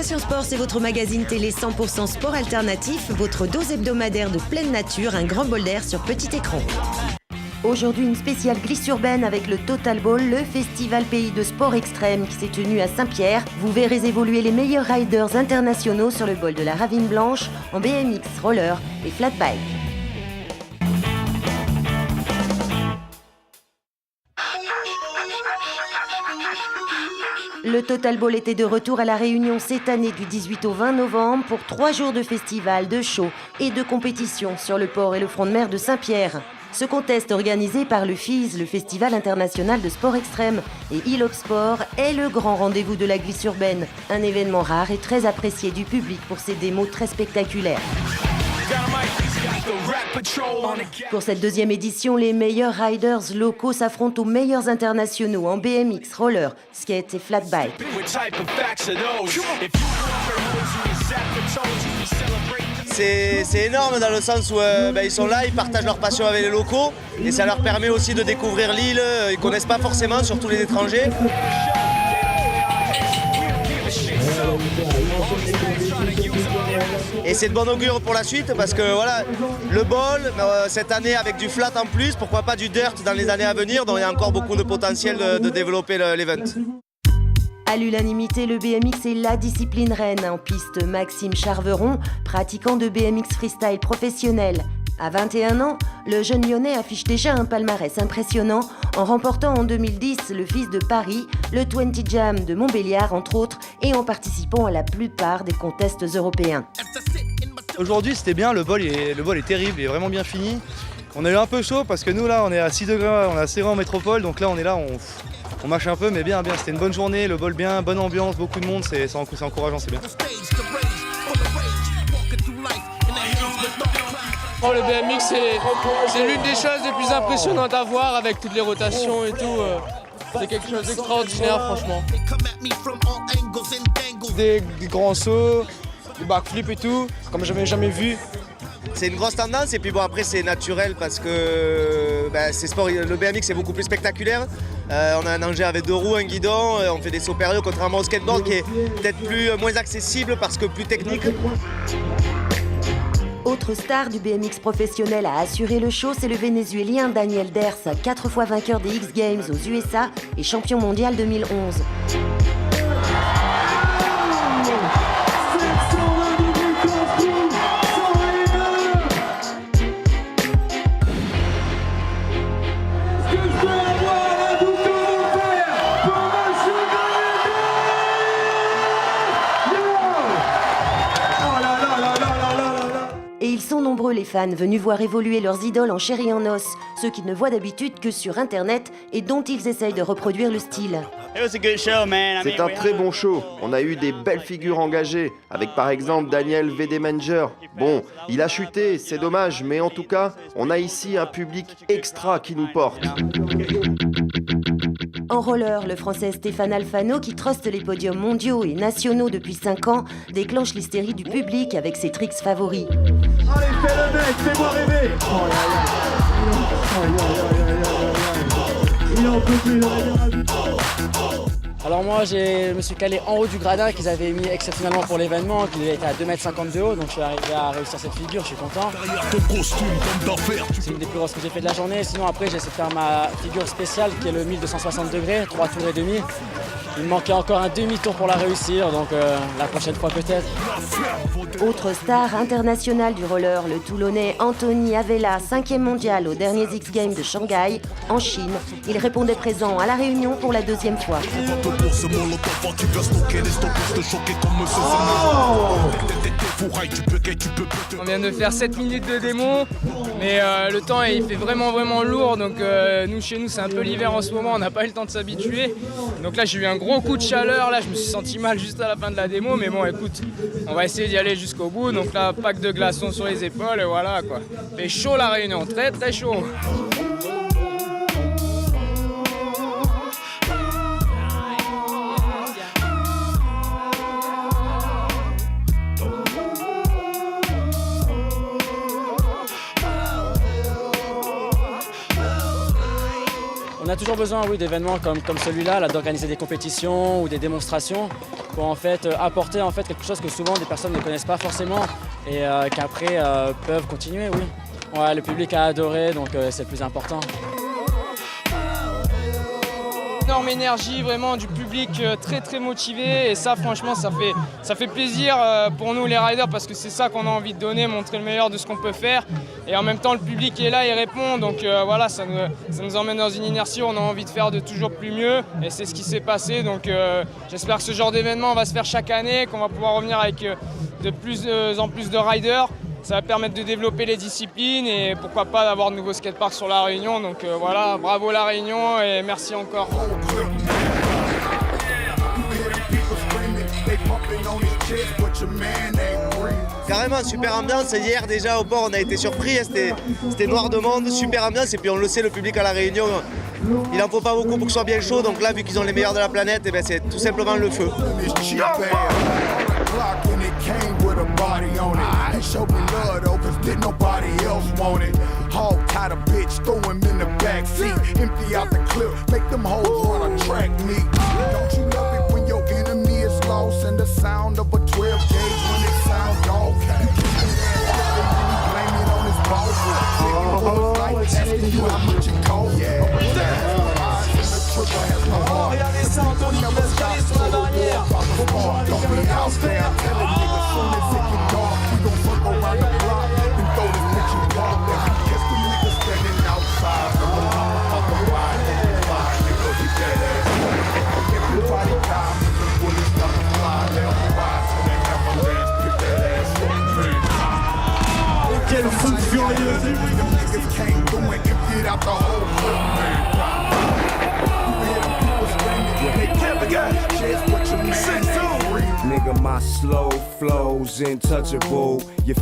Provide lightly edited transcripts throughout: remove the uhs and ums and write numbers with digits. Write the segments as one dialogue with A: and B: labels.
A: Génération Sport, c'est votre magazine télé 100% sport alternatif, votre dose hebdomadaire de pleine nature, un grand bol d'air sur petit écran. Aujourd'hui, une spéciale glisse urbaine avec le Total Ball, le festival pays de sport extrême qui s'est tenu à Saint-Pierre. Vous verrez évoluer les meilleurs riders internationaux sur le bol de la Ravine Blanche en BMX, roller et flat bike. Le Total Ball était de retour à La Réunion cette année du 18 au 20 novembre pour 3 jours de festival, de show et de compétition sur le port et le front de mer de Saint-Pierre. Ce contest organisé par le FIS, le Festival international de sport extrême, et Ilop Sport est le grand rendez-vous de la glisse urbaine, un événement rare et très apprécié du public pour ses démos très spectaculaires. Pour cette deuxième édition, les meilleurs riders locaux s'affrontent aux meilleurs internationaux en BMX, roller, skate et flat bike.
B: C'est énorme dans le sens où ils sont là, ils partagent leur passion avec les locaux et ça leur permet aussi de découvrir l'île, ils ne connaissent pas forcément, surtout les étrangers. Et c'est de bon augure pour la suite parce que voilà, le ball, cette année avec du flat en plus, pourquoi pas du dirt dans les années à venir, donc il y a encore beaucoup de potentiel de développer l'event.
A: À l'unanimité, le BMX est la discipline reine. En piste, Maxime Charveron, pratiquant de BMX freestyle professionnel. À 21 ans, le jeune Lyonnais affiche déjà un palmarès impressionnant en remportant en 2010 le FIS de Paris, le 20 Jam de Montbéliard entre autres et en participant à la plupart des contests européens.
C: Aujourd'hui c'était bien, le bol est terrible, il est vraiment bien fini. On a eu un peu chaud parce que nous là on est à 6 degrés, on est assez grand en métropole, donc là on est là, on mâche un peu mais bien, c'était une bonne journée, le bol bien, bonne ambiance, beaucoup de monde, c'est encourageant, c'est bien.
D: Le BMX c'est l'une des choses les plus impressionnantes à voir avec toutes les rotations et tout. C'est quelque chose d'extraordinaire franchement.
E: Des grands sauts, des backflips et tout, comme j'avais jamais vu.
B: C'est une grosse tendance et puis bon après c'est naturel parce que c'est sport, le BMX c'est beaucoup plus spectaculaire. On a un engin avec 2 roues, un guidon, on fait des sauts périlleux contrairement au skateboard qui est peut-être moins accessible parce que plus technique.
A: Autre star du BMX professionnel à assurer le show, c'est le Vénézuélien Daniel Ders, 4 fois vainqueur des X Games aux USA et champion mondial 2011. Et ils sont nombreux les fans venus voir évoluer leurs idoles en chair et en os, ceux qu'ils ne voient d'habitude que sur internet et dont ils essayent de reproduire le style.
F: C'est un très bon show, on a eu des belles figures engagées, avec par exemple Daniel Wedemenger. Bon, il a chuté, c'est dommage, mais en tout cas, on a ici un public extra qui nous porte.
A: En roller, le français Stéphane Alfano, qui truste les podiums mondiaux et nationaux depuis 5 ans, déclenche l'hystérie du public avec ses tricks favoris.
G: Allez, fais le mec, fais-moi rêver. Il en peut plus, il aurait bien ravi.
H: Alors moi je me suis calé en haut du gradin qu'ils avaient mis exceptionnellement pour l'événement, qui était à 2,50 m de haut, donc je suis arrivé à réussir cette figure, je suis content. C'est une des plus grosses que j'ai fait de la journée, sinon après j'ai essayé de faire ma figure spéciale qui est le 1260 degrés, 3 tours et demi. Il me manquait encore un demi-tour pour la réussir, donc la prochaine fois peut-être.
A: Autre star internationale du roller, le Toulonnais Anthony Avella, 5e mondial aux derniers X Games de Shanghai, en Chine. Il répondait présent à La Réunion pour la 2e fois.
D: On vient de faire 7 minutes de démo, mais le temps il fait vraiment lourd, donc chez nous c'est un peu l'hiver en ce moment, on n'a pas eu le temps de s'habituer. Donc là j'ai eu un gros coup de chaleur, là je me suis senti mal juste à la fin de la démo, mais bon écoute, on va essayer d'y aller jusqu'au bout. Donc là, pack de glaçons sur les épaules et voilà quoi. Il fait chaud La Réunion, très chaud.
H: On a toujours besoin d'événements comme celui-là, là, d'organiser des compétitions ou des démonstrations pour en fait, apporter en fait, quelque chose que souvent des personnes ne connaissent pas forcément et qu'après peuvent continuer, oui. Ouais, le public a adoré, donc c'est le plus important.
D: Énorme énergie vraiment du public très motivé et ça franchement ça fait plaisir pour nous les riders parce que c'est ça qu'on a envie de donner, montrer le meilleur de ce qu'on peut faire et en même temps le public est là, il répond donc voilà ça nous emmène dans une inertie où on a envie de faire de toujours plus mieux et c'est ce qui s'est passé donc j'espère que ce genre d'événement va se faire chaque année, qu'on va pouvoir revenir avec de plus en plus de riders. Ça va permettre de développer les disciplines et pourquoi pas d'avoir de nouveaux skateparks sur La Réunion. Donc voilà, bravo La Réunion et merci encore.
B: Carrément, super ambiance. Hier déjà au port on a été surpris, c'était noir de monde, super ambiance et puis on le sait, le public à La Réunion, il en faut pas beaucoup pour que ce soit bien chaud. Donc là vu qu'ils ont les meilleurs de la planète, et ben, c'est tout simplement le feu.
I: And it came with a body on it. They showed me love though, cause didn't nobody else want it. Hog tied a bitch, throw him in the back seat. Empty out the clip, make them hoes wanna track me. Don't you love it when your enemy is lost and the sound of a 12 gauge when it sound dog? Blame it on his boss. Asking you how much it costs.
G: Oh, regardez ça, Anthony qui laisse caler sur la barrière.
I: Don't be out there telling niggas soon as it get dark, we gon' fuck around the block and throw this bitch in park. Catch the niggas standing outside, the motherfucker ride, nigga, he dead ass. Everybody die, the bullets start to fly, let them ride, so they have a dance, pick that ass up, man.
G: Quel foot furieux!
I: Them niggas came through and emptied out the whole clip, man.
J: Nigga, my slow flow's untouchable. You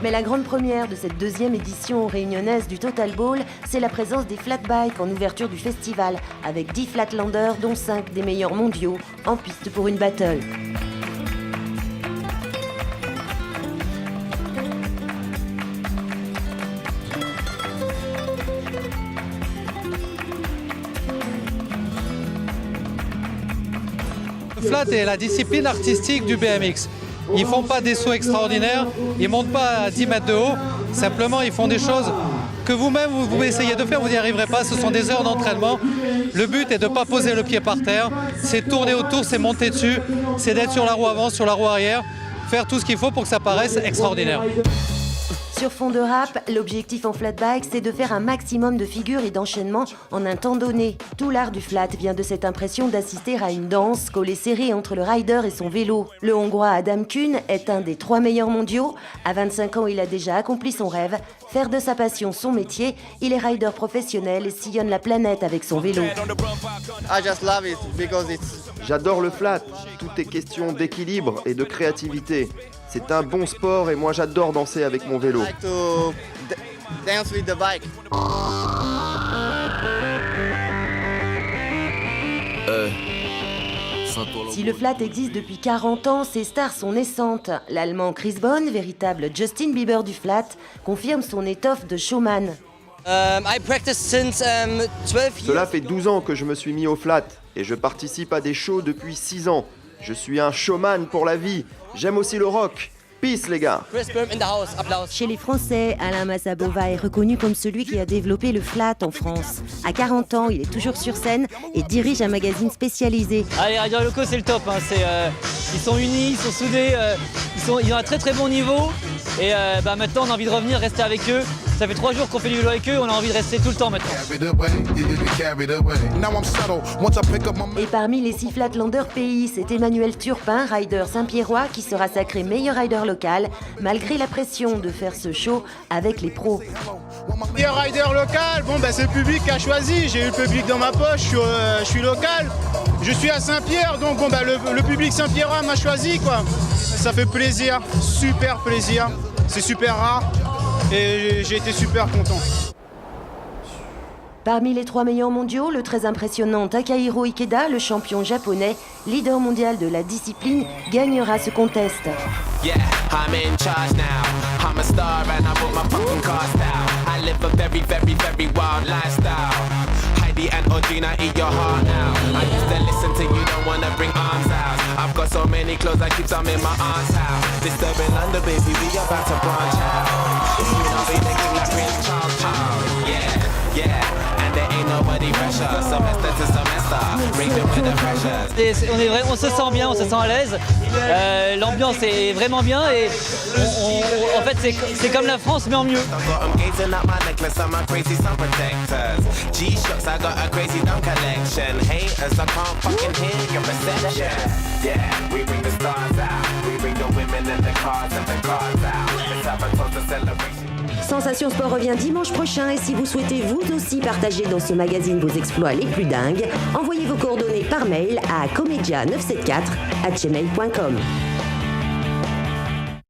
A: Mais la grande première de cette deuxième édition réunionnaise du Total Ball, c'est la présence des flat bikes en ouverture du festival, avec 10 flatlanders dont 5 des meilleurs mondiaux, en piste pour une battle.
K: Le flat est la discipline artistique du BMX. Ils font pas des sauts extraordinaires, ils montent pas à 10 mètres de haut, simplement ils font des choses que vous-même vous essayez de faire, vous n'y arriverez pas, ce sont des heures d'entraînement. Le but est de ne pas poser le pied par terre, c'est tourner autour, c'est monter dessus, c'est d'être sur la roue avant, sur la roue arrière, faire tout ce qu'il faut pour que ça paraisse extraordinaire.
A: Sur fond de rap, l'objectif en flat bike, c'est de faire un maximum de figures et d'enchaînements en un temps donné. Tout l'art du flat vient de cette impression d'assister à une danse collée serrée entre le rider et son vélo. Le Hongrois Adam Kuhn est un des 3 meilleurs mondiaux. À 25 ans, il a déjà accompli son rêve. Faire de sa passion son métier, il est rider professionnel et sillonne la planète avec son vélo.
F: J'adore le flat, tout est question d'équilibre et de créativité. C'est un bon sport et moi j'adore danser avec mon vélo.
A: Si le flat existe depuis 40 ans, ses stars sont naissantes. L'Allemand Chris Bonn, véritable Justin Bieber du flat, confirme son étoffe de showman.
F: Cela fait 12 ans que je me suis mis au flat et je participe à des shows depuis 6 ans. Je suis un showman pour la vie. J'aime aussi le rock. Peace les gars.
A: Chez les Français, Alain Massabova est reconnu comme celui qui a développé le flat en France. À 40 ans, il est toujours sur scène et dirige un magazine spécialisé.
L: Les riders locaux, c'est le top. Hein. Ils sont unis, ils sont soudés, ils ont un très bon niveau. Et maintenant, on a envie de revenir, rester avec eux. Ça fait 3 jours qu'on fait du vélo avec eux, on a envie de rester tout le temps maintenant.
A: Et parmi les 6 flatlanders pays, c'est Emmanuel Turpin, rider Saint-Pierrois, qui sera sacré meilleur rider local, malgré la pression de faire ce show avec les pros.
E: Meilleur rider local, c'est le public qui a choisi. J'ai eu le public dans ma poche, je suis local. Je suis à Saint-Pierre, donc le public Saint-Pierrois m'a choisi, quoi. Ça fait plaisir, super plaisir. C'est super rare et j'ai été super content.
A: Parmi les 3 meilleurs mondiaux, le très impressionnant Takahiro Ikeda, le champion japonais, leader mondial de la discipline, gagnera ce contest.
M: Yeah, I'm in charge now. I'm a star and I put my fucking cars down. I live a very, very, very wild lifestyle. Heidi and Audrina, eat your heart now. I used to listen to you, don't wanna bring arms out. I've got so many clothes, I keep some in my aunt's house. Disturbing London, baby, we about to branch out. You know we looking like Prince Charles. Yeah, yeah. Nobody pressure, semester to semester, bring them with the pressure.
L: On se sent bien, on se sent à l'aise. L'ambiance est vraiment bien et en fait c'est comme la France mais en mieux.
A: Sensation Sport revient dimanche prochain et si vous souhaitez vous aussi partager dans ce magazine vos exploits les plus dingues, envoyez vos coordonnées par mail à comedia974@gmail.com.